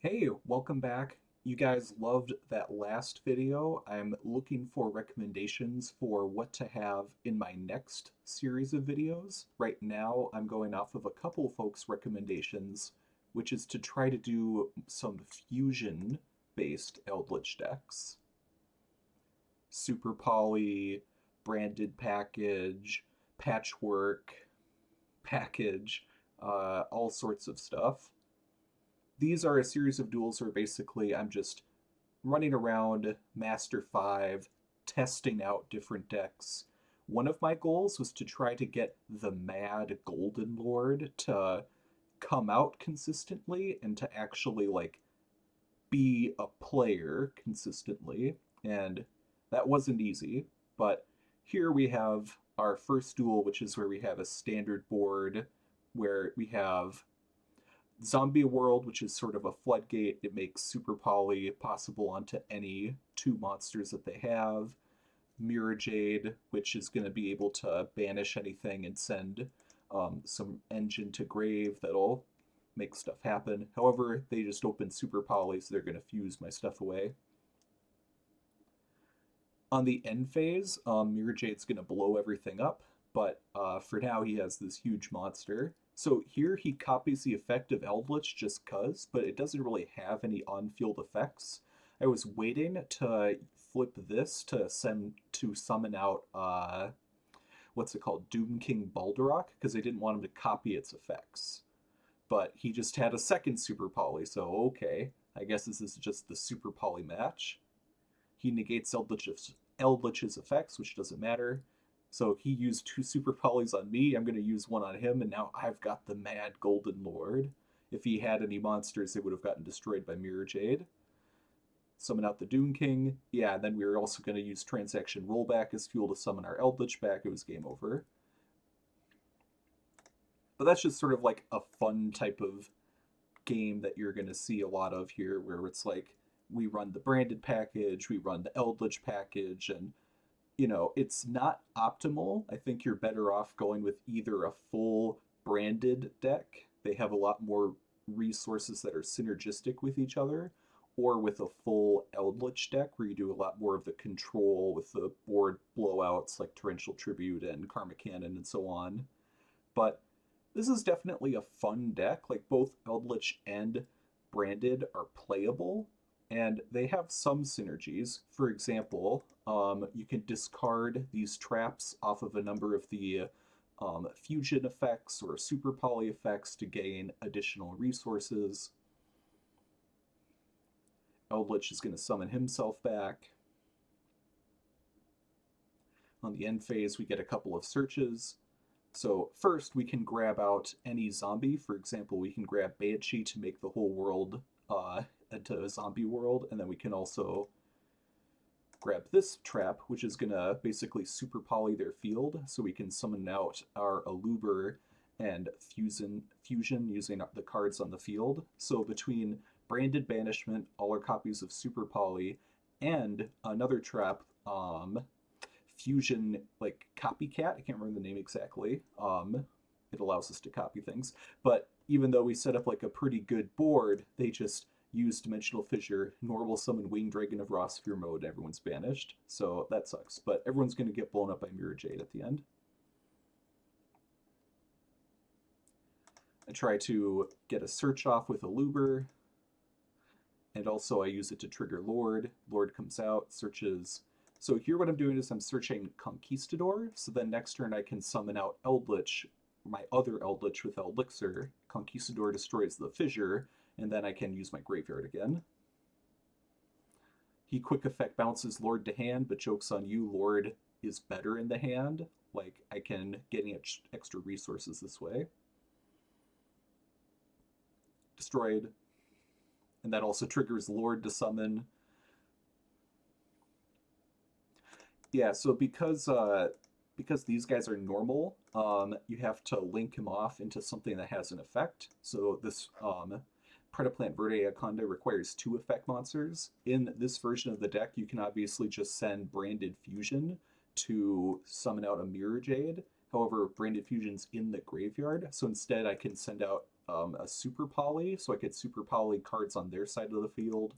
Hey, welcome back. You guys loved that last video. I'm looking for recommendations for what to have in my next series of videos. Right now, I'm going off of a couple folks' recommendations, which is to try to do some fusion-based Eldlich decks. Super Poly, branded package, patchwork package, all sorts of stuff. These are a series of duels where basically I'm just running around Master 5, testing out different decks. One of my goals was to try to get the Mad Golden Lord to come out consistently and to actually be a player consistently. And that wasn't easy, but here we have our first duel, which is where we have a standard board where we have Zombie World, which is sort of a floodgate. It makes Super Poly possible onto any two monsters that they have. Mirror Jade, which is going to be able to banish anything and send some engine to grave that'll make stuff happen. However, they just open Super Poly, so they're going to fuse my stuff away. On the end phase, Mirror Jade's going to blow everything up, but for now he has this huge monster. So here he copies the effect of Eldlich just cuz, but it doesn't really have any on-field effects. I was waiting to flip this to summon out what's it called, Doom King Balderok, because I didn't want him to copy its effects. But he just had a second Super Poly, so okay, I guess this is just the Super Poly match. He negates Eldlich's effects, which doesn't matter. So he used two Super Polys on me. I'm going to use one on him, and now I've got the Mad Golden Lord. If he had any monsters, they would have gotten destroyed by Mirror Jade. Summon out the Doom King. Yeah, and then we were also going to use Transaction Rollback as fuel to summon our Eldlich back. It was game over. But that's just sort of like a fun type of game that you're going to see a lot of here, where it's like we run the branded package, we run the Eldlich package, and it's not optimal. I think you're better off going with either a full branded deck. They have a lot more resources that are synergistic with each other, or with a full Eldlich deck where you do a lot more of the control with the board blowouts like Torrential Tribute and Karma Cannon and so on. But this is definitely a fun deck. Like both Eldlich and Branded are playable, and they have some synergies. For example, you can discard these traps off of a number of the fusion effects or super poly effects to gain additional resources. Eldlich is going to summon himself back. On the end phase, we get a couple of searches. So first, we can grab out any zombie. For example, we can grab Banshee to make the whole world into a zombie world, and then we can also grab this trap, which is going to basically super poly their field, so we can summon out our Aluber and fusion using the cards on the field. So between Branded Banishment, all our copies of Super Poly, and another trap, Fusion like Copycat. I can't remember the name exactly. It allows us to copy things, but even though we set up like a pretty good board, they just use Dimensional Fissure, normal summon Winged Dragon of Rosphere mode, and everyone's banished. So that sucks. But everyone's going to get blown up by Mirror Jade at the end. I try to get a search off with a Luber, and also I use it to trigger Lord. Lord comes out, searches. So here what I'm doing is I'm searching Conquistador, so then next turn I can summon out Eldlich, my other Eldlich with Elixir. Conquistador destroys the fissure, and then I can use my graveyard again. He quick effect bounces Lord to hand, but jokes on you, Lord is better in the hand. Like, I can get extra resources this way. Destroyed. And that also triggers Lord to summon. Yeah, so because these guys are normal, you have to link him off into something that has an effect. So this Predaplant Verde Aconda requires two effect monsters. In this version of the deck, you can obviously just send Branded Fusion to summon out a Mirror Jade. However, Branded Fusion's in the graveyard, so instead I can send out a super poly, so I could super poly cards on their side of the field,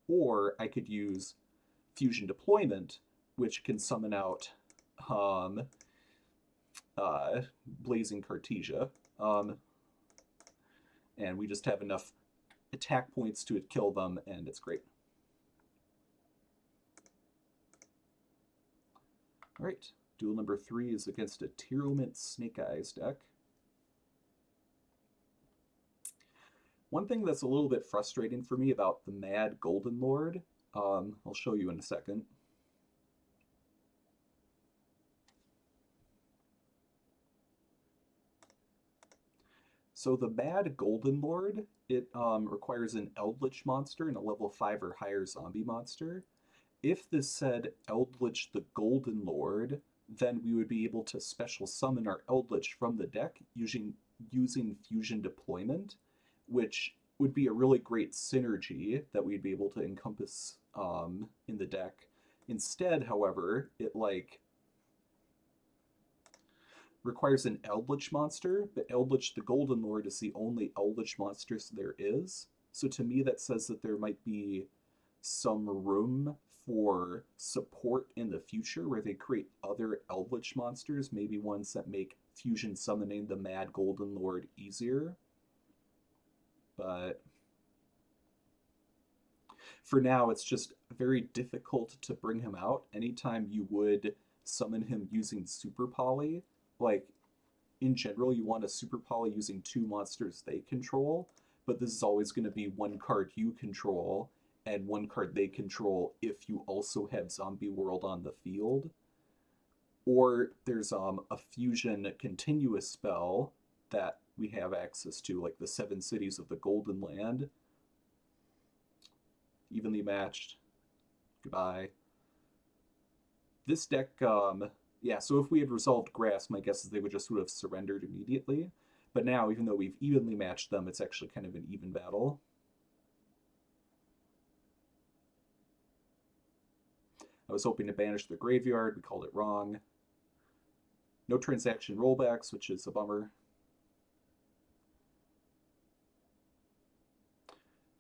or I could use fusion deployment, which can summon out um, Blazing Cartesia, and we just have enough attack points to kill them, and it's great. All right, duel number 3 is against a Tearlements Snake Eyes deck. One thing that's a little bit frustrating for me about the Mad Golden Lord, I'll show you in a second. So the Mad Golden Lord, it requires an Eldlich monster and a level 5 or higher zombie monster. If this said Eldlich the Golden Lord, then we would be able to special summon our Eldlich from the deck using Fusion Deployment, which would be a really great synergy that we'd be able to encompass in the deck. Instead, however, it requires an Eldlich monster, but Eldlich the Golden Lord is the only Eldlich monsters there is. So to me, that says that there might be some room for support in the future where they create other Eldlich monsters, maybe ones that make fusion summoning the Mad Golden Lord easier. But for now, it's just very difficult to bring him out. Anytime you would summon him using Super Poly, like in general, you want a Super Poly using 2 monsters they control, but this is always going to be 1 card you control and 1 card they control if you also have Zombie World on the field. Or there's a fusion continuous spell that we have access to, like the 7 cities of the Golden Land. Evenly matched. Goodbye. This deck, yeah, so if we had resolved grass, my guess is they would just would have surrendered immediately. But now, even though we've evenly matched them, it's actually kind of an even battle. I was hoping to banish the graveyard. We called it wrong. No transaction rollbacks, which is a bummer.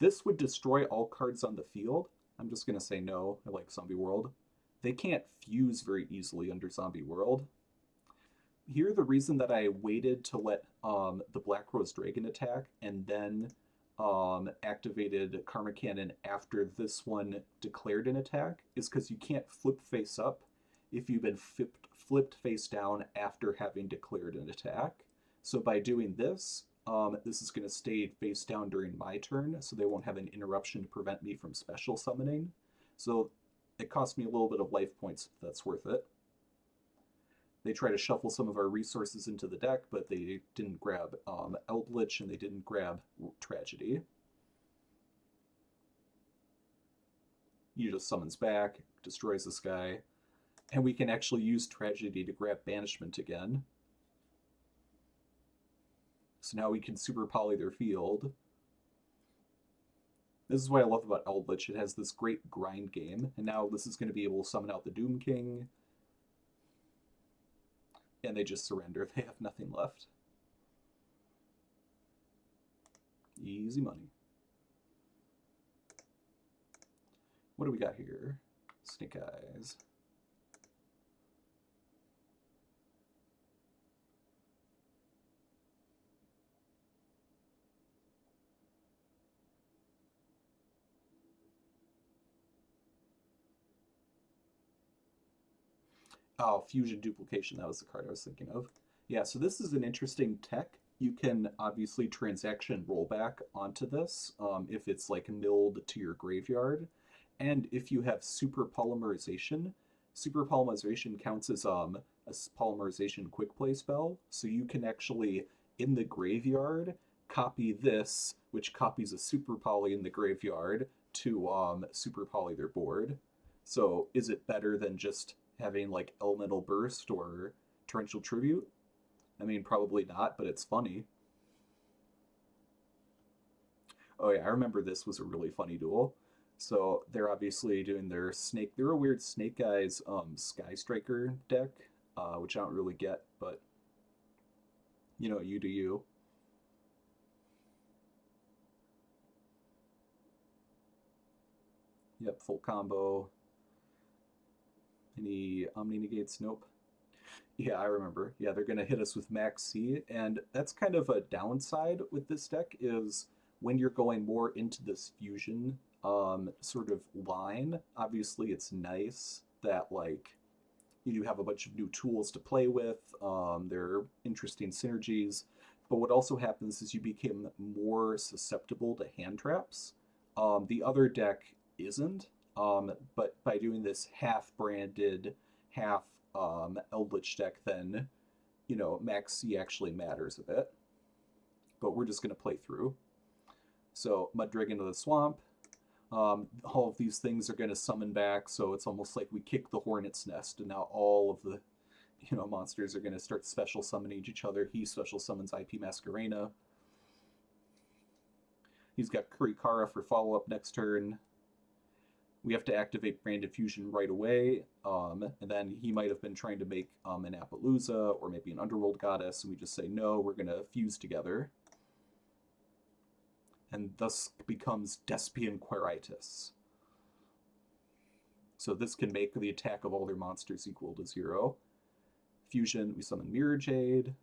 This would destroy all cards on the field. I'm just going to say no. I like Zombie World. They can't fuse very easily under Zombie World. Here, the reason that I waited to let the Black Rose Dragon attack and then activated Karma Cannon after this one declared an attack is because you can't flip face up if you've been flipped face down after having declared an attack. So by doing this, this is going to stay face down during my turn, so they won't have an interruption to prevent me from special summoning. So it cost me a little bit of life points, if that's worth it. They try to shuffle some of our resources into the deck, but they didn't grab Eldlich and they didn't grab Tragedy. He just summons back, destroys this guy, and we can actually use Tragedy to grab Banishment again. So now we can super poly their field. This is what I love about Eldlich. It has this great grind game, and now this is going to be able to summon out the Doom King. And they just surrender. They have nothing left. Easy money. What do we got here? Snake Eyes. Oh, Fusion Duplication, that was the card I was thinking of. Yeah, so this is an interesting tech. You can obviously transaction rollback onto this if it's like milled to your graveyard. And if you have super polymerization counts as a polymerization quick play spell. So you can actually, in the graveyard, copy this, which copies a super poly in the graveyard to super poly their board. So is it better than just having like Elemental Burst or Torrential Tribute? I mean, probably not, but it's funny. Oh yeah, I remember this was a really funny duel. So they're obviously doing their snake. They're a weird Snake Eyes Sky Striker deck, which I don't really get, but you know, you do you. Yep, full combo. Any Omni negates? Nope. Yeah, I remember. Yeah, they're going to hit us with Max C, and that's kind of a downside with this deck is when you're going more into this fusion sort of line, obviously it's nice that like you do have a bunch of new tools to play with. There are interesting synergies, but what also happens is you become more susceptible to hand traps. The other deck isn't, but by doing this half branded, half Eldlich deck, then Max C actually matters a bit. But we're just going to play through. So Mud Dragon to the Swamp. All of these things are going to summon back, so it's almost like we kick the Hornet's Nest, and now all of the monsters are going to start special summoning each other. He special summons IP Masquerena. He's got Kurikara for follow-up next turn. We have to activate Branded Fusion right away, and then he might have been trying to make an Appaloosa or maybe an Underworld Goddess, and we just say, no, we're going to fuse together. And thus becomes Despian Quiritis. So this can make the attack of all their monsters equal to 0. Fusion, we summon Mirror Jade.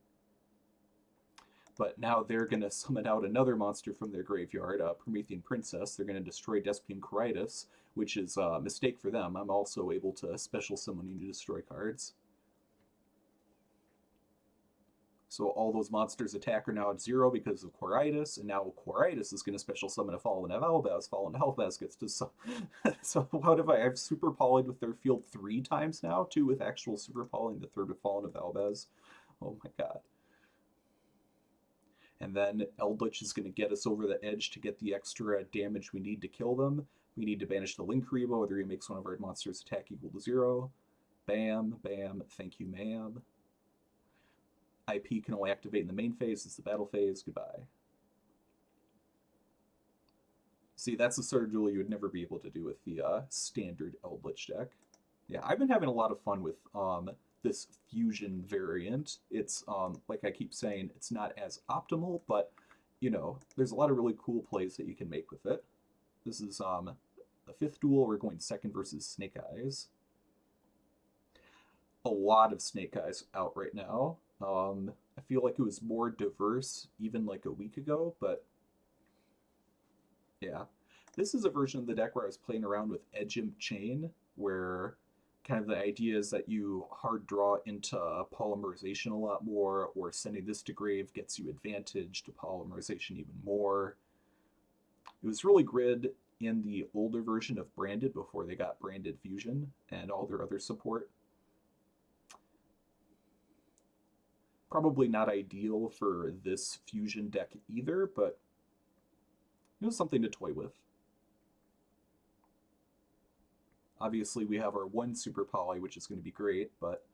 But now they're going to summon out another monster from their graveyard, Promethean Princess. They're going to destroy Despian Quiritis, which is a mistake for them. I'm also able to special summoning to destroy cards. So all those monsters attack are now at 0 because of Quiritis, and now Quiritis is going to special summon a Fallen Helbaz. Fallen Helbaz gets to... So what have I've super polyed with their field 3 times now, 2 with actual super polying, the 3rd with Fallen Helbaz. Oh my god. And then Eldlich is going to get us over the edge to get the extra damage we need to kill them. We need to banish the Linkuriboh, whether he makes one of our monsters attack equal to 0. Bam, bam, thank you, ma'am. IP can only activate in the main phase. It's the battle phase. Goodbye. See, that's the sort of duel you would never be able to do with the standard Eldlich deck. Yeah, I've been having a lot of fun with this fusion variant. It's, like I keep saying, it's not as optimal, but, there's a lot of really cool plays that you can make with it. This is the 5th duel. We're going 2nd versus Snake Eyes. A lot of Snake Eyes out right now. I feel like it was more diverse even like a week ago, but yeah. This is a version of the deck where I was playing around with Edge Imp Chain, where kind of the idea is that you hard draw into polymerization a lot more, or sending this to grave gets you advantage to polymerization even more. It was really grid in the older version of Branded before they got Branded Fusion and all their other support. Probably not ideal for this fusion deck either, but it was something to toy with. Obviously, we have our 1 super poly, which is going to be great, but...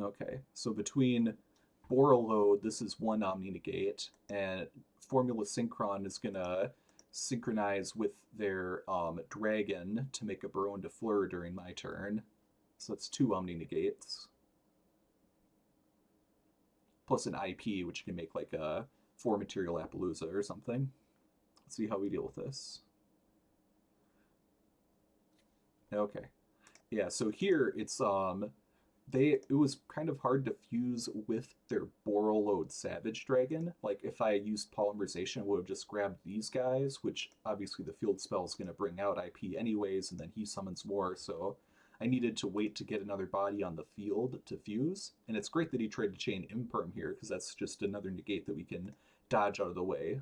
Okay, so between Borreload, this is 1 Omni Negate, and Formula Synchron is going to synchronize with their dragon to make a Baronne de Fleur during my turn. So that's 2 Omni Negates. Plus an IP, which can make like a 4 material Appaloosa or something. Let's see how we deal with this. Okay. Yeah, so here it's it was kind of hard to fuse with their Borreload Savage Dragon. Like if I used polymerization, I would have just grabbed these guys, which obviously the field spell is going to bring out IP anyways, and then he summons more, so I needed to wait to get another body on the field to fuse. And it's great that he tried to chain Imperm here, because that's just another negate that we can dodge out of the way.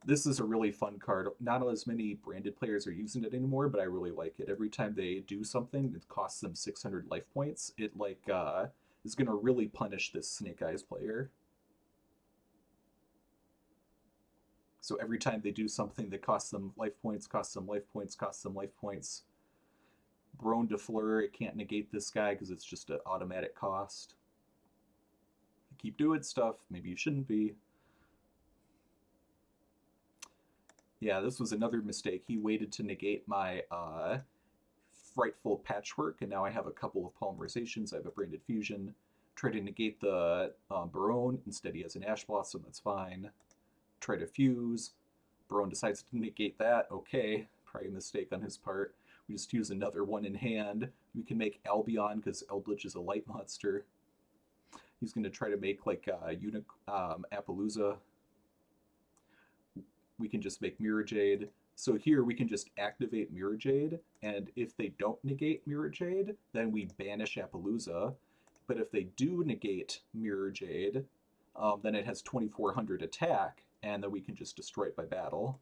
This is a really fun card. Not as many Branded players are using it anymore, but I really like it. Every time they do something that costs them 600 life points, it is going to really punish this Snake Eyes player. So every time they do something that costs them life points, costs them life points, costs them life points, Baronne de Fleur, it can't negate this guy because it's just an automatic cost. Keep doing stuff. Maybe you shouldn't be. Yeah, this was another mistake. He waited to negate my Frightful Patchwork, and now I have a couple of polymerizations. I have a Branded Fusion. Try to negate the Baronne. Instead, he has an Ash Blossom. That's fine. try to fuse. Baron decides to negate that. Okay, probably a mistake on his part. We just use another one in hand. We can make Albion because Eldlich is a light monster. He's going to try to make like Appaloosa. We can just make Mirror Jade. So here we can just activate Mirror Jade, and if they don't negate Mirror Jade, then we banish Appaloosa. But if they do negate Mirror Jade, then it has 2400 attack, and then we can just destroy it by battle.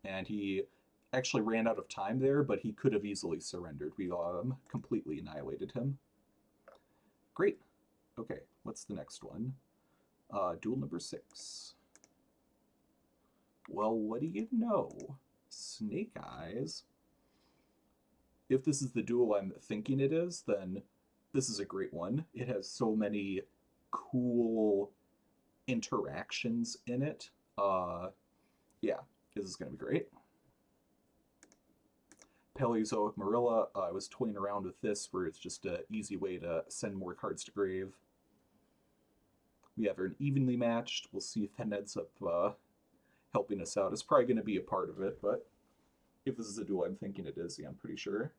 And he actually ran out of time there, but he could have easily surrendered. We completely annihilated him. Great. Okay, what's the next one? Duel number 6. Well, what do you know? Snake Eyes. If this is the duel I'm thinking it is, then this is a great one. It has so many cool interactions in it. Yeah, this is going to be great. Paleozoic Marilla, I was toying around with this where it's just an easy way to send more cards to grave. We have an evenly matched. We'll see if that ends up helping us out. It's probably going to be a part of it, but if this is a duel I'm thinking it is, yeah, I'm pretty sure.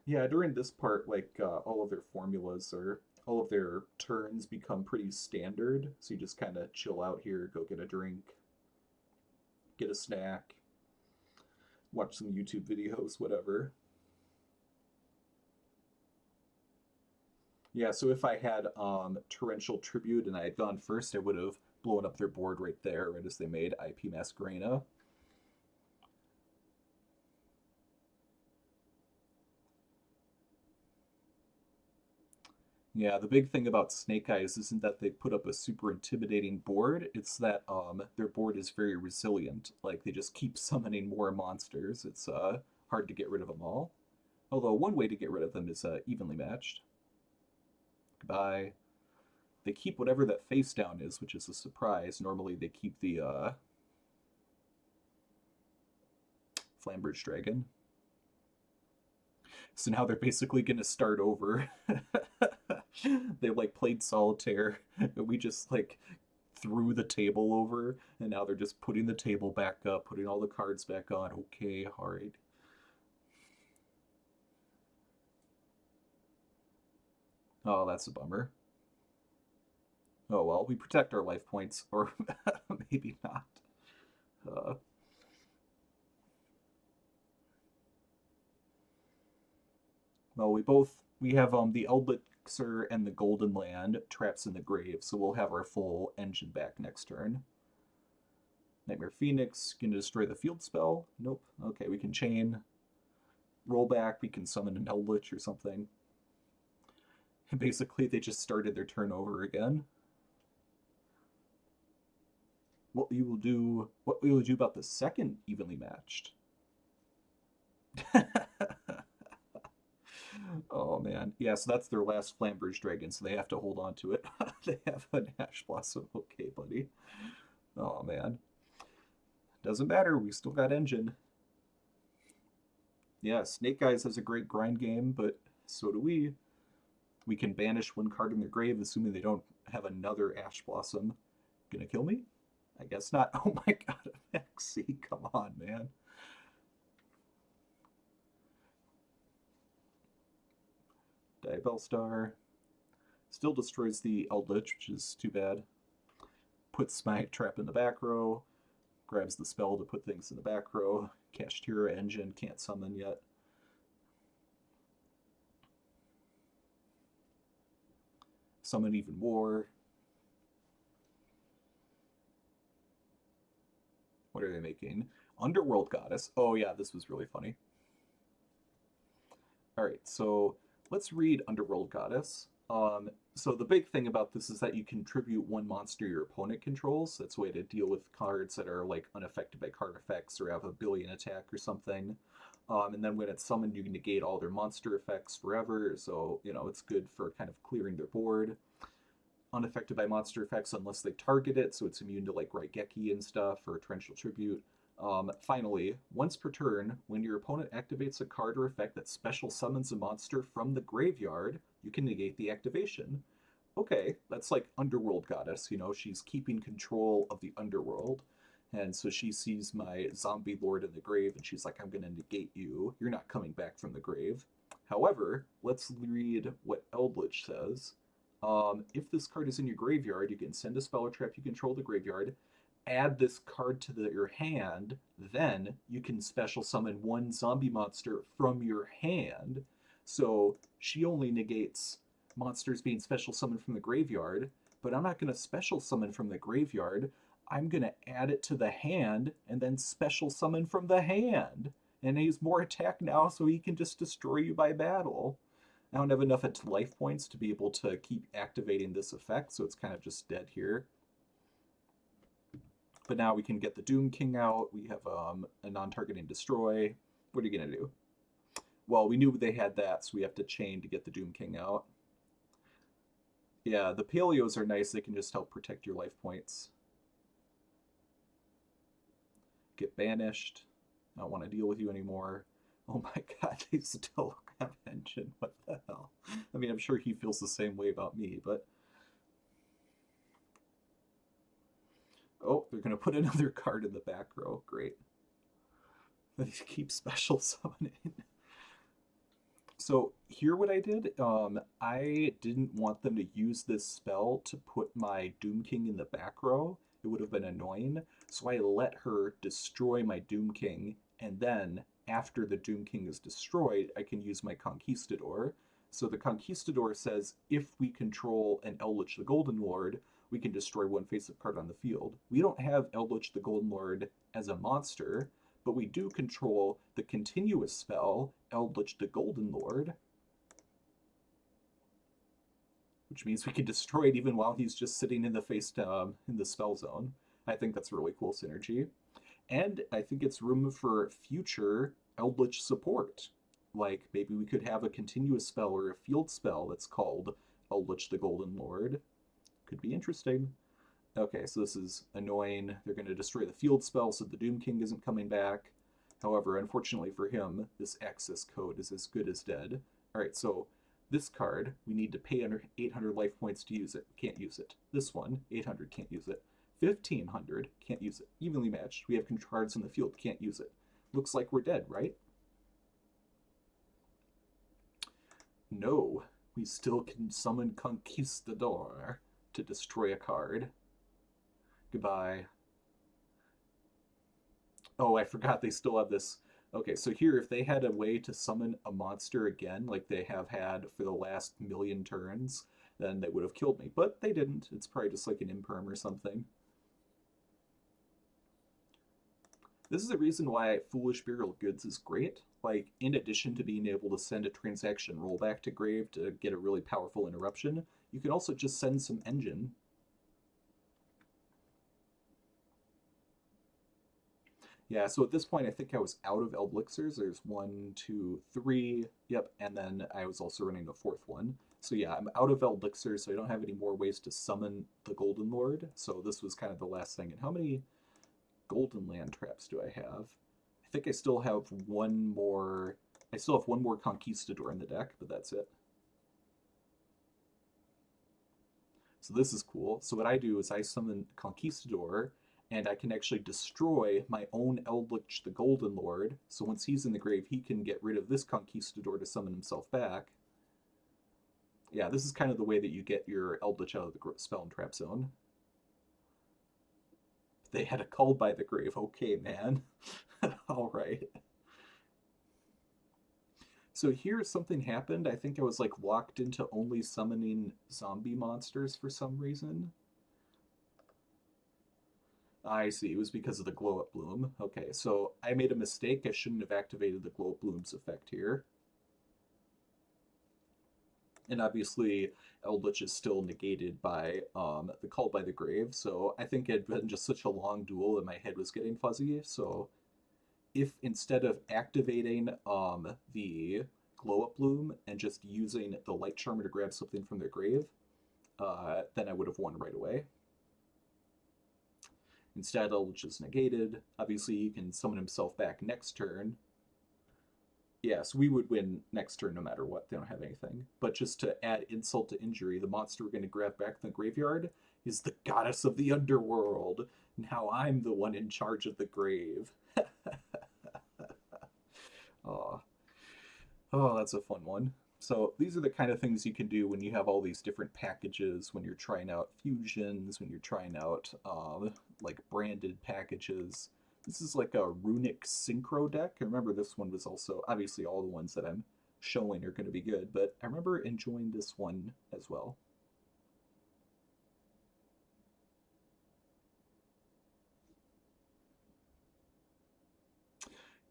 Yeah, during this part, like, all of their formulas or all of their turns become pretty standard, so you just kind of chill out here, go get a drink, get a snack, watch some YouTube videos, whatever. Yeah, so if I had Torrential Tribute and I had gone first, I would have blown up their board right there, right as they made IP Masquerena. Yeah, the big thing about Snake Eyes isn't that they put up a super intimidating board, it's that their board is very resilient. Like, they just keep summoning more monsters. It's hard to get rid of them all. Although one way to get rid of them is evenly matched. Goodbye. They keep whatever that face down is, which is a surprise. Normally they keep the Flambridge Dragon. So now they're basically going to start over. They like played solitaire, and we just like threw the table over, and now they're just putting the table back up, putting all the cards back on. Okay, alright. Oh, that's a bummer. Oh well, we protect our life points, or maybe not. Uh, well, we have the Eldlich and the Golden Land traps in the grave, so we'll have our full engine back next turn. Nightmare Phoenix, can destroy the field spell? Nope. Okay, we can chain. Roll back, we can summon an Eldlich or something. And basically, they just started their turn over again. What we will do about the second evenly matched? Oh man, yeah. So that's their last Flambridge Dragon, so they have to hold on to it. They have an Ash Blossom. Okay, buddy. Oh man, doesn't matter. We still got engine. Yeah, Snake Eyes has a great grind game, but so do we. We can banish one card in their grave, assuming they don't have another Ash Blossom. Gonna kill me? I guess not. Oh my god, Maxi, come on, man. Diabell Star. Still destroys the Eldlich, which is too bad. Puts my trap in the back row. Grabs the spell to put things in the back row. Kashtira Engine, can't summon yet. Summon even more. What are they making? Underworld Goddess. Oh yeah, this was really funny. Alright, so let's read Underworld Goddess. So the big thing about this is that you contribute one monster your opponent controls. That's a way to deal with cards that are like unaffected by card effects or have a billion attack or something. And then when it's summoned, you can negate all their monster effects forever. So, you know, it's good for kind of clearing their board. Unaffected by monster effects unless they target it, so it's immune to like Raigeki and stuff or Torrential Tribute. Finally, once per turn, when your opponent activates a card or effect that special summons a monster from the graveyard, you can negate the activation. Okay, that's like Underworld Goddess, you know, she's keeping control of the underworld. And so she sees my zombie lord in the grave and she's like, I'm going to negate you. You're not coming back from the grave. However, let's read what Eldlich says. If this card is in your graveyard, you can send a spell or trap you control the graveyard, add this card to your hand, then you can special summon one zombie monster from your hand. So she only negates monsters being special summoned from the graveyard, but I'm not going to special summon from the graveyard. I'm going to add it to the hand and then special summon from the hand. And he's more attack now, so he can just destroy you by battle. I don't have enough life points to be able to keep activating this effect, so it's kind of just dead here. But now we can get the Doom King out. We have a non-targeting destroy. What are you going to do? Well, we knew they had that, so we have to chain to get the Doom King out. Yeah, the Paleos are nice. They can just help protect your life points. Get banished. I don't want to deal with you anymore. Oh my god, they still have engine. What the hell? I mean, I'm sure he feels the same way about me, but... Oh, they're going to put another card in the back row. Great. They keep special summoning. So here what I did, I didn't want them to use this spell to put my Doom King in the back row. It would have been annoying. So I let her destroy my Doom King, and then after the Doom King is destroyed, I can use my Conquistador. So the Conquistador says if we control an Eldlich the Golden Lord, we can destroy one face-up card on the field. We don't have Eldlich the Golden Lord as a monster, but we do control the continuous spell, Eldlich the Golden Lord, which means we can destroy it even while he's just sitting in the in the spell zone. I think that's really cool synergy. And I think it's room for future Eldlich support. Like, maybe we could have a continuous spell or a field spell that's called Eldlich the Golden Lord. Could be interesting. Okay, so this is annoying. They're going to destroy the field spell so the Doom King isn't coming back. However, unfortunately for him, this access code is as good as dead. Alright, so this card, we need to pay under 800 life points to use it. Can't use it. This one, 800, can't use it. 1500, can't use it. Evenly matched. We have cards in the field, can't use it. Looks like we're dead, right? No, we still can summon Conquistador to destroy a card. Goodbye. Oh, I forgot they still have this. Okay, so here, if they had a way to summon a monster again, like they have had for the last million turns, then they would have killed me. But they didn't. It's probably just like an imperm or something. This is the reason why Foolish Burial Goods is great. Like, in addition to being able to send a transaction rollback to grave to get a really powerful interruption, you can also just send some engine. Yeah, so at this point, I think I was out of Eldlixirs. There's 1, 2, 3. Yep, and then I was also running a fourth one. So yeah, I'm out of Eldlixirs, so I don't have any more ways to summon the Golden Lord. So this was kind of the last thing. And how many Golden Land traps do I have? I think I still have one more. I still have one more Conquistador in the deck, but that's it. So this is cool. So what I do is I summon Conquistador, and I can actually destroy my own Eldlich the Golden Lord. So once he's in the grave, he can get rid of this Conquistador to summon himself back. Yeah, this is kind of the way that you get your Eldlich out of the spell and trap zone. They had a call by the grave. Okay, man. All right. So here something happened. I think I was like locked into only summoning zombie monsters for some reason. I see. It was because of the glow up bloom. Okay, so I made a mistake. I shouldn't have activated the glow up bloom's effect here. And obviously, Eldlich is still negated by the Call by the Grave, so I think it had been just such a long duel that my head was getting fuzzy. So if instead of activating the Glow Up Bloom and just using the Light Charmer to grab something from their grave, then I would have won right away. Instead, Eldlich is negated. Obviously, he can summon himself back next turn. Yeah, so we would win next turn no matter what. They don't have anything. But just to add insult to injury, the monster we're going to grab back from the graveyard is the goddess of the underworld. Now I'm the one in charge of the grave. Oh, oh, that's a fun one. So these are the kind of things you can do when you have all these different packages, when you're trying out fusions, when you're trying out like branded packages. This is like a Runic Synchro deck. I remember this one was also, obviously all the ones that I'm showing are going to be good, but I remember enjoying this one as well.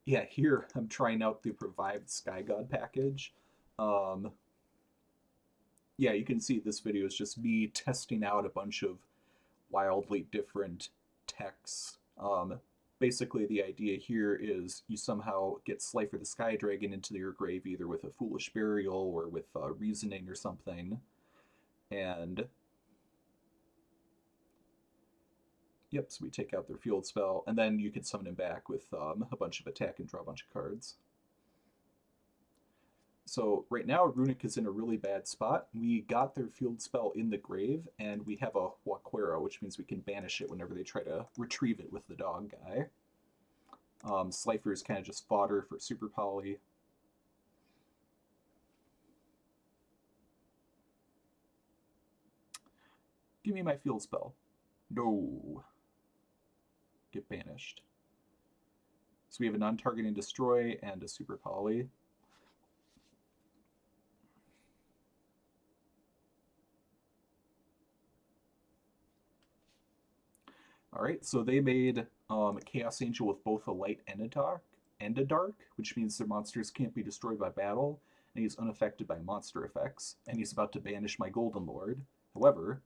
Yeah, here I'm trying out the Revived Sky God package. Um, yeah, you can see this video is just me testing out a bunch of wildly different techs. Basically, the idea here is you somehow get Slifer the Sky Dragon into your grave either with a Foolish Burial or with Reasoning or something. And yep, so we take out their field spell, and then you can summon him back with a bunch of attack and draw a bunch of cards. So right now, Runic is in a really bad spot. We got their field spell in the grave, and we have a Huaquero, which means we can banish it whenever they try to retrieve it with the dog guy. Slifer is kind of just fodder for Super Poly. Give me my field spell. No. Get banished. So we have a non-targeting destroy and a Super Poly. All right, so they made Chaos Angel with both a light and a dark, which means their monsters can't be destroyed by battle, and he's unaffected by monster effects, and he's about to banish my Golden Lord. However,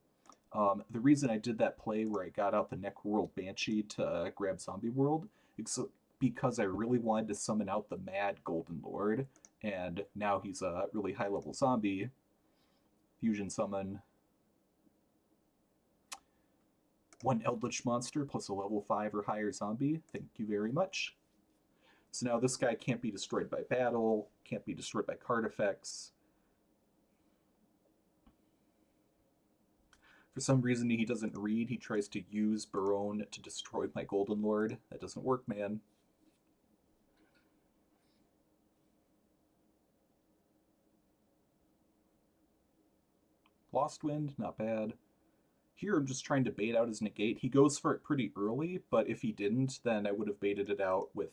the reason I did that play where I got out the Necroworld Banshee to grab Zombie World is because I really wanted to summon out the Mad Golden Lord, and now he's a really high-level zombie. Fusion summon. One Eldlich monster plus a level 5 or higher zombie. Thank you very much. So now this guy can't be destroyed by battle, can't be destroyed by card effects. For some reason he doesn't read. He tries to use Barone to destroy my Golden Lord. That doesn't work, man. Lost Wind, not bad. Here I'm just trying to bait out his negate. He goes for it pretty early, but if he didn't, then I would have baited it out with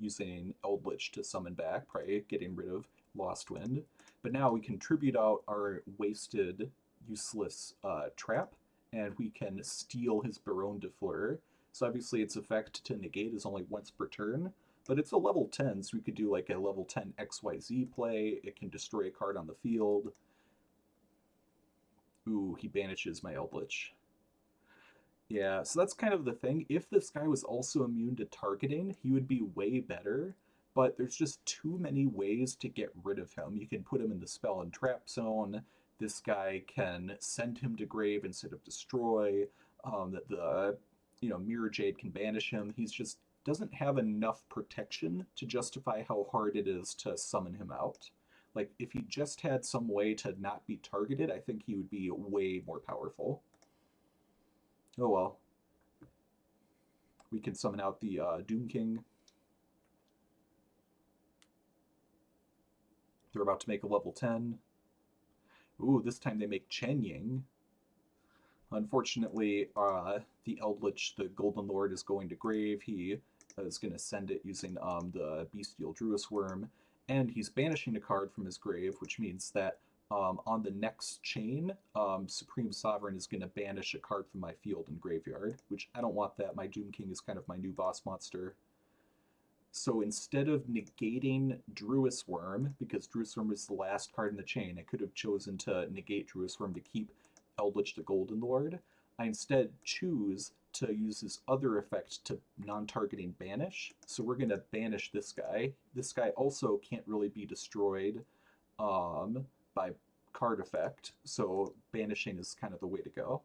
using Eldlich to summon back, probably getting rid of Lost Wind. But now we can tribute out our wasted, useless trap, and we can steal his Barone de Fleur. So obviously its effect to negate is only once per turn, but it's a level 10, so we could do like a level 10 XYZ play. It can destroy a card on the field. Ooh, he banishes my Eldlich. Yeah, so that's kind of the thing. If this guy was also immune to targeting, he would be way better, but there's just too many ways to get rid of him. You can put him in the spell and trap zone. This guy can send him to grave instead of destroy. The Mirror Jade can banish him. He's just doesn't have enough protection to justify how hard it is to summon him out. Like, if he just had some way to not be targeted, I think he would be way more powerful. Oh well. We can summon out the Doom King. They're about to make a level 10. Ooh, this time they make Chen Ying. Unfortunately, the Eldlich, the Golden Lord, is going to grave. He is going to send it using the Bestial Druis Worm, and he's banishing a card from his grave, which means that on the next chain, Supreme Sovereign is going to banish a card from my field and graveyard, which I don't want that. My Doom King is kind of my new boss monster. So instead of negating Druis Worm, because Druis Worm was the last card in the chain, I could have chosen to negate Druis Worm to keep Eldlich the Golden Lord. I instead choose to use this other effect to non-targeting banish. So we're going to banish this guy. This guy also can't really be destroyed by card effect, so banishing is kind of the way to go.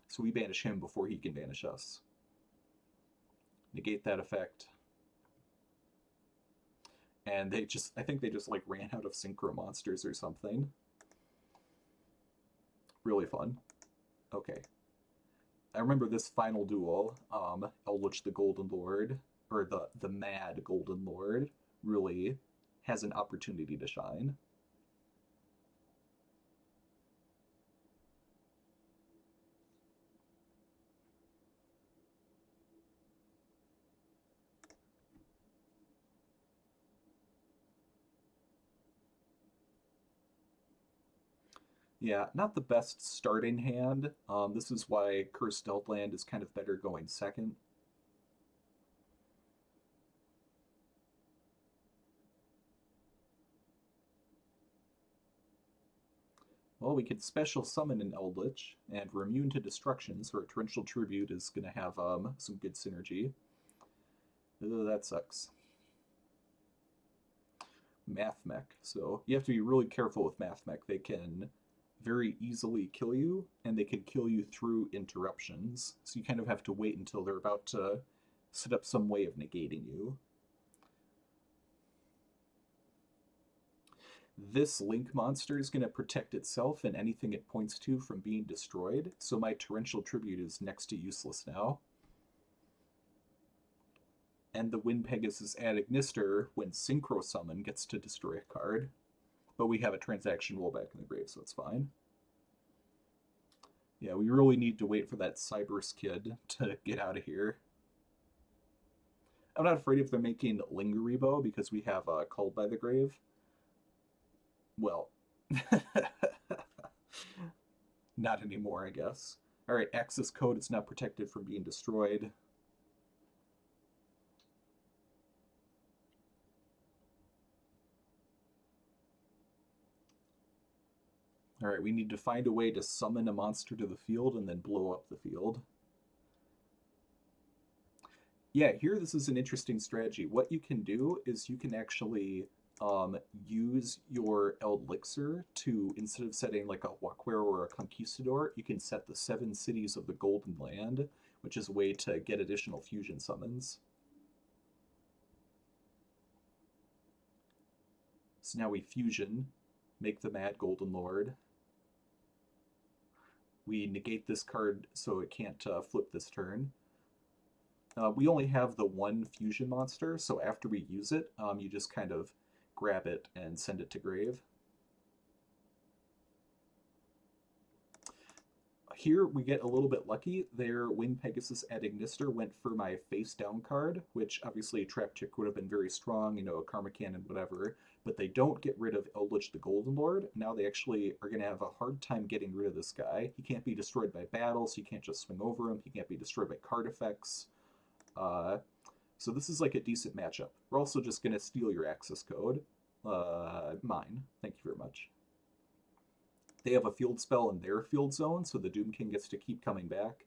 So we banish him before he can banish us. negate that effect. And I think they just like ran out of synchro monsters or something. Really fun. Okay. I remember this final duel, Eldlich the Golden Lord, or the Mad Golden Lord, really has an opportunity to shine. Yeah, not the best starting hand. This is why Cursed Eldland is kind of better going second. Well, we could special summon an Eldlich, and we're immune to destruction, so our Torrential Tribute is going to have some good synergy. That sucks. Mathmech. So you have to be really careful with Mathmech. They can very easily kill you, and they can kill you through interruptions. So you kind of have to wait until they're about to set up some way of negating you. This Link monster is going to protect itself and anything it points to from being destroyed, so my Torrential Tribute is next to useless now. And the Wind Pegasus Adignister, when Synchro Summon, gets to destroy a card. But we have a transaction rollback in the grave, so it's fine. Yeah, we really need to wait for that Cyberus kid to get out of here. I'm not afraid if they're making Lingeribo because we have Called by the Grave. Well, not anymore, I guess. Alright, access code is now protected from being destroyed. Alright, we need to find a way to summon a monster to the field and then blow up the field. Yeah, here this is an interesting strategy. What you can do is you can actually use your Eldlixir to, instead of setting like a Walkware or a Conquistador, you can set the 7 cities of the Golden Land, which is a way to get additional fusion summons. So now we fusion, make the Mad Golden Lord. We negate this card so it can't flip this turn. We only have the one fusion monster, so after we use it, you just kind of grab it and send it to grave. Here we get a little bit lucky. Their Wind Pegasus Adignister went for my face down card, which obviously Trapchick would have been very strong, you know, a Karma Cannon, whatever, but they don't get rid of Eldlich the Golden Lord. Now they actually are going to have a hard time getting rid of this guy. He can't be destroyed by battle, so you can't just swing over him. He can't be destroyed by card effects. So this is like a decent matchup. We're also just going to steal your access code. Mine. Thank you very much. They have a field spell in their field zone, so the Doom King gets to keep coming back.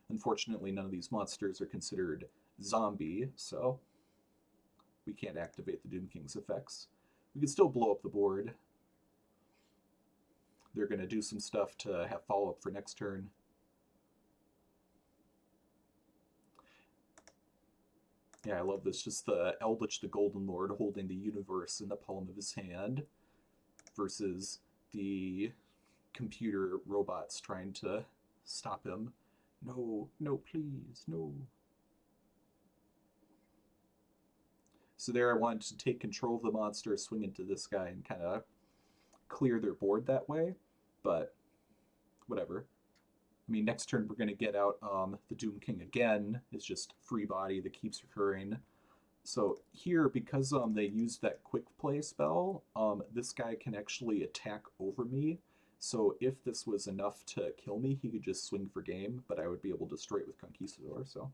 Unfortunately, none of these monsters are considered zombie, so we can't activate the Doom King's effects. We can still blow up the board. They're going to do some stuff to have follow-up for next turn. Yeah, I love this. Just the Eldlich the Golden Lord holding the universe in the palm of his hand versus the computer robots trying to stop him. No, no, please, no. So there I wanted to take control of the monster, swing into this guy, and kind of clear their board that way, but whatever. I mean, next turn we're going to get out the Doom King again. It's just free body that keeps recurring. So here, because they used that quick play spell, this guy can actually attack over me. So if this was enough to kill me, he could just swing for game, but I would be able to destroy it with Conquistador, so.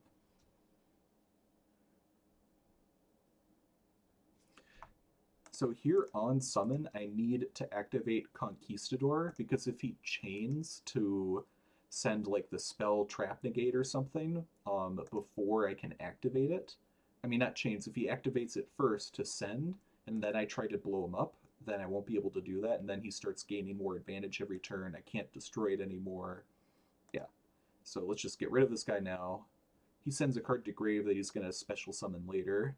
So here on summon, I need to activate Conquistador, because if he chains to send like the spell trap negate or something before I can activate it, I mean not chains, if he activates it first to send, and then I try to blow him up, then I won't be able to do that, and then he starts gaining more advantage every turn. I can't destroy it anymore. Yeah. So let's just get rid of this guy now. He sends a card to grave that he's going to special summon later.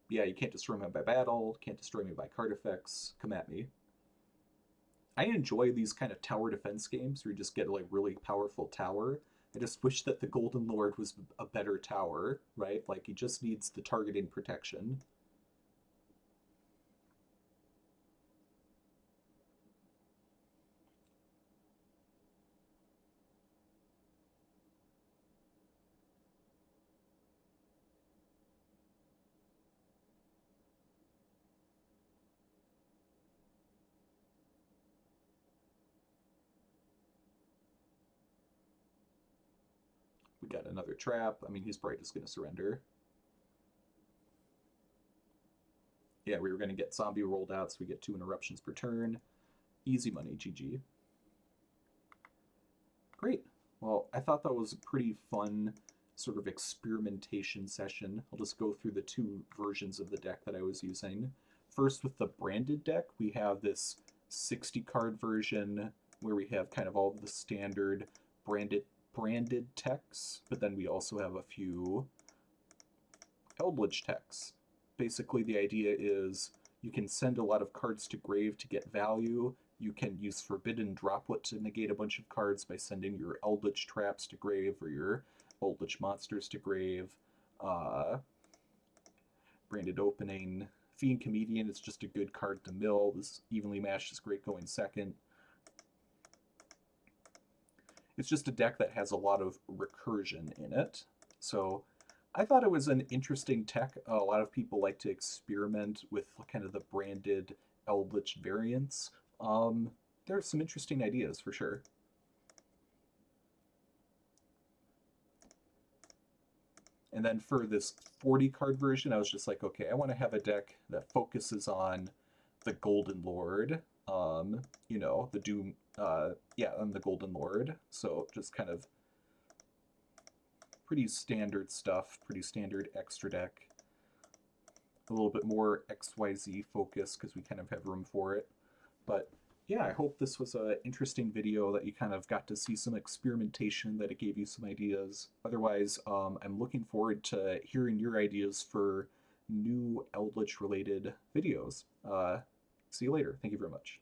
Yeah, you can't destroy me by battle, can't destroy me by card effects, come at me. I enjoy these kind of tower defense games where you just get like really powerful tower. I just wish that the Golden Lord was a better tower, right? Like he just needs the targeting protection. We got another trap. I mean, he's probably just going to surrender. Yeah, we were going to get zombie rolled out, so we get 2 interruptions per turn. Easy money, GG. Great. Well, I thought that was a pretty fun sort of experimentation session. I'll just go through the 2 versions of the deck that I was using. First, with the branded deck, we have this 60 card version where we have kind of all of the standard branded techs, but then we also have a few Eldlich techs. Basically, the idea is you can send a lot of cards to grave to get value. You can use Forbidden Droplet to negate a bunch of cards by sending your Eldlich traps to grave or your Eldlich monsters to grave. Branded Opening. Fiend Comedian is just a good card to mill. This Evenly Matched is great going second. It's just a deck that has a lot of recursion in it. So I thought it was an interesting tech. A lot of people like to experiment with kind of the branded Eldlich variants. There's some interesting ideas for sure. And then for this 40 card version, I was just like, okay, I want to have a deck that focuses on the Golden Lord, the Doom, yeah, on the Golden Lord. So just kind of pretty standard stuff, pretty standard extra deck. A little bit more XYZ focus because we kind of have room for it. But yeah, I hope this was an interesting video that you kind of got to see some experimentation, that it gave you some ideas. Otherwise, I'm looking forward to hearing your ideas for new Eldlich related videos. See you later. Thank you very much.